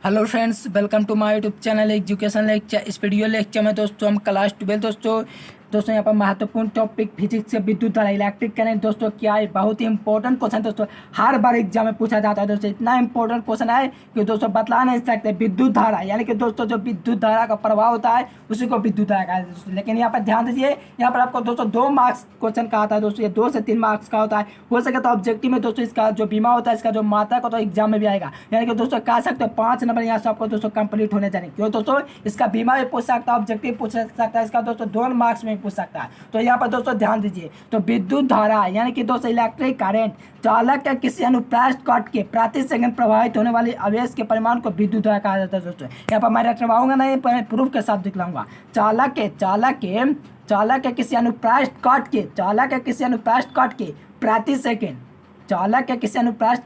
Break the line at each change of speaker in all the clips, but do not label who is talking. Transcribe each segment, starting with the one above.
Hello friends, welcome to my YouTube channel education lecture. इस video lecture में दोस्तों हम क्लास 12 दोस्तों यहाँ पर महत्वपूर्ण टॉपिक फिजिक्स से विद्युत धारा इलेक्ट्रिक करंट दोस्तों क्या है। बहुत ही इंपॉर्टेंट क्वेश्चन दोस्तों, हर बार एग्जाम में पूछा जाता है दोस्तों। इतना इंपॉर्टेंट क्वेश्चन है कि दोस्तों बतला नहीं सकते। विद्युत धारा यानी कि दोस्तों जो विद्युत धारा का प्रभाव होता है उसी को विद्युत धारा कहते हैं दोस्तों। लेकिन यहाँ पर ध्यान दीजिए, यहाँ पर आपको दोस्तों 2 मार्क्स क्वेश्चन का आता है दोस्तों। ये 2 से 3 मार्क्स का होता है। हो सके तो ऑब्जेक्टिव में दोस्तों इसका जो बीमा होता है, इसका जो मात्रक होता है एग्जाम में भी आएगा। यानी कि दोस्तों कह सकते हो 5 नंबर यहाँ से आपको दोस्तों कंप्लीट होने चाहिए। क्यों दोस्तों, इसका बीमा भी पूछ सकता है, ऑब्जेक्टिव पूछ सकता है, इसका दोस्तों 2 मार्क्स में पूछ सकता है। तो यहाँ पर दोस्तों ध्यान दीजिए, तो विद्युत धारा यानी कि दोस्तों इलेक्ट्रिक करंट चालक के किसी अनुप्रस्थ कट के प्रति सेकंड प्रभावित होने वाले आवेश के परिमाण को विद्युत धारा कहा जाता है दोस्तों। यहाँ पर मैं रटवाऊंगा नहीं, प्रूफ के साथ दिखलाऊंगा। चालक के किसी अनुप्रस्थ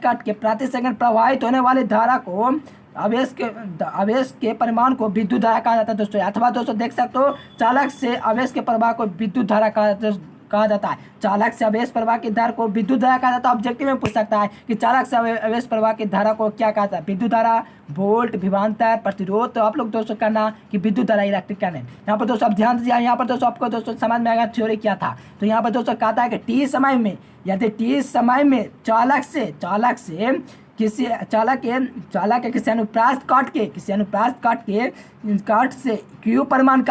कट के प्रति सेकंड प्रभावित होने वाली धारा को आवेश के परिमाण को विद्युत धारा कहा जाता है दोस्तों। अथवा दोस्तों देख सकते हो, चालक से आवेश के प्रवाह को विद्युत धारा कहा जाता है। चालक से आवेश प्रवाह की धारा को विद्युत धारा कहा जाता है। ऑब्जेक्टिव में पूछ सकता है कि चालक से आवेश प्रवाह की धारा को क्या कहा जाता है, विद्युत धारा, वोल्ट, विभवांतर, प्रतिरोध। तो आप लोग दोस्तों करना कि विद्युत धारा इलेक्ट्रिक करंट। यहाँ पर दोस्तों आप ध्यान दीजिए, यहाँ पर दोस्तों आपको दोस्तों समझ में आएगा थ्योरी क्या था। तो यहाँ पर दोस्तों कहता है कि टी समय में यदि चालक के किसी अनुप्रस्थ कट से क्यू परिमाण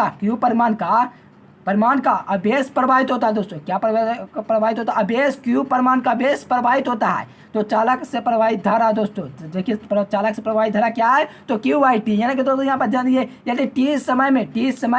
का आवेश प्रवाहित होता है दोस्तों। क्या प्रवाहित होता है? आवेश क्यू परिमाण का आवेश प्रवाहित होता है। तो चालक से प्रवाहित धारा दोस्तों, देखिए चालक से प्रवाहित धारा क्या है, तो QIT। यानी कि दोस्तों यहाँ पर ध्यान दीजिए, यदि टी समय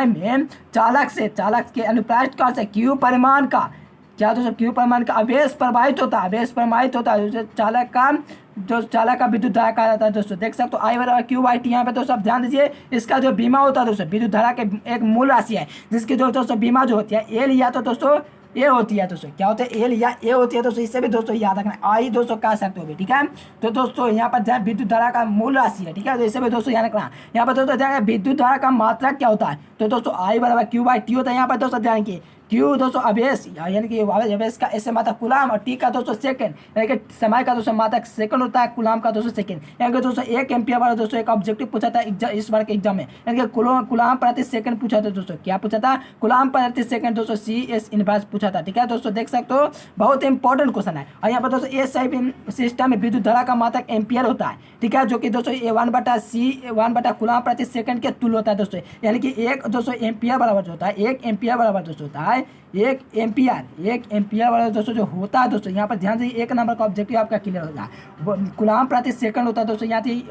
में चालक के अनुप्रस्थ कट से क्यू परिमाण का आवेश प्रवाहित होता है। चालक का विद्युत धारा कहा जाता है दोस्तों। देख सकते हो I बराबर QIT। यहाँ पे दोस्तों आप ध्यान दीजिए, इसका जो बीमा होता है दोस्तों, विद्युत धारा के एक मूल राशि है जिसकी दोस्तों बीमा जो होती है एल या तो दोस्तों ए होती है दोस्तों। क्या होता है? एल या ए होती है दोस्तों। इससे भी दोस्तों याद रखना, आई दोस्तों कह सकते हो भी, ठीक है। तो दोस्तों यहाँ पर ध्यान, विद्युत धारा का मूल राशि है, ठीक है। तो इससे भी दोस्तों याद रखना। यहाँ पर दोस्तों ध्यान, विद्युत धारा का मात्रक क्या होता है, तो दोस्तों I बराबर QIT होता है। यहाँ पर दोस्तों ध्यान की क्यू दोस्तों आवेश यानी कि आवेश का ऐसे मात्रक कुलाम, और टी का दोस्तों सेकंड यानी कि समय का दोस्तों मात्रक सेकंड होता है, कुलाम का दोस्तों सेकंड। यानी कि दोस्तों 1 एम्पियर वाला दोस्तों एक ऑब्जेक्टिव पूछा था इस बार के एग्जाम में, यानी कि कुलाम प्रति सेकंड पूछा था दोस्तों। क्या पूछा था? कुलाम प्रति सेकंड दोस्तों, CS इनवर्स पूछा था, ठीक है दोस्तों। देख सकते हो बहुत इंपॉर्टेंट क्वेश्चन है। और यहाँ पर दोस्तों SI सिस्टम में विद्युत धारा का मात्रक एम्पियर होता है, ठीक है, जो कि दोस्तों 1/C कुलाम प्रति सेकंड के तुल्य होता है दोस्तों। यानी कि 1 दोस्तों एम्पियर बराबर जो होता है, 1 एम्पियर बराबर दोस्तों होता है 1 एम्पियर वाला दोस्तों जो होता है दोस्तों। यहाँ पर ध्यान दीजिए, 1 नंबर का ऑब्जेक्टिव आपका क्लियर हो जाए। कुलाम प्रति सेकंड होता है दोस्तों। यहाँ से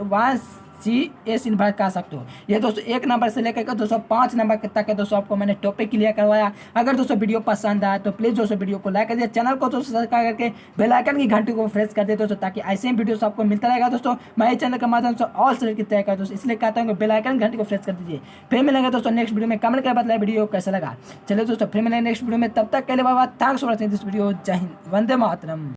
1CS इनवर्स कह सकते हो। ये दोस्तों 1 नंबर से लेकर दोस्तों 5 नंबर तक के दोस्तों आपको मैंने टॉपिक क्लियर करवाया। अगर दोस्तों वीडियो पसंद आए तो प्लीज़ दोस्तों वीडियो को लाइक कर दिए, चैनल को दोस्तों सब्सक्राइब करके बेल आइकन की घंटी को प्रेस कर दे दोस्तों, ताकि ऐसे ही वीडियोस आपको मिलता रहेगा दोस्तों। मैं चैनल के माध्यम से ऑल सेलेक्ट की तय कर दोस्तों, इसलिए कहता हूँ कि बेल आइकन घंटी को प्रेस कर दीजिए। फिर मिलेंगे दोस्तों नेक्स्ट वीडियो में। कमेंट कर बताइए वीडियो कैसा लगा। चलिए दोस्तों फिर मिलेंगे नेक्स्ट वीडियो में, तब तक के लिए bye bye. Thanks for watching this video. जय हिंद, वंदे मातरम।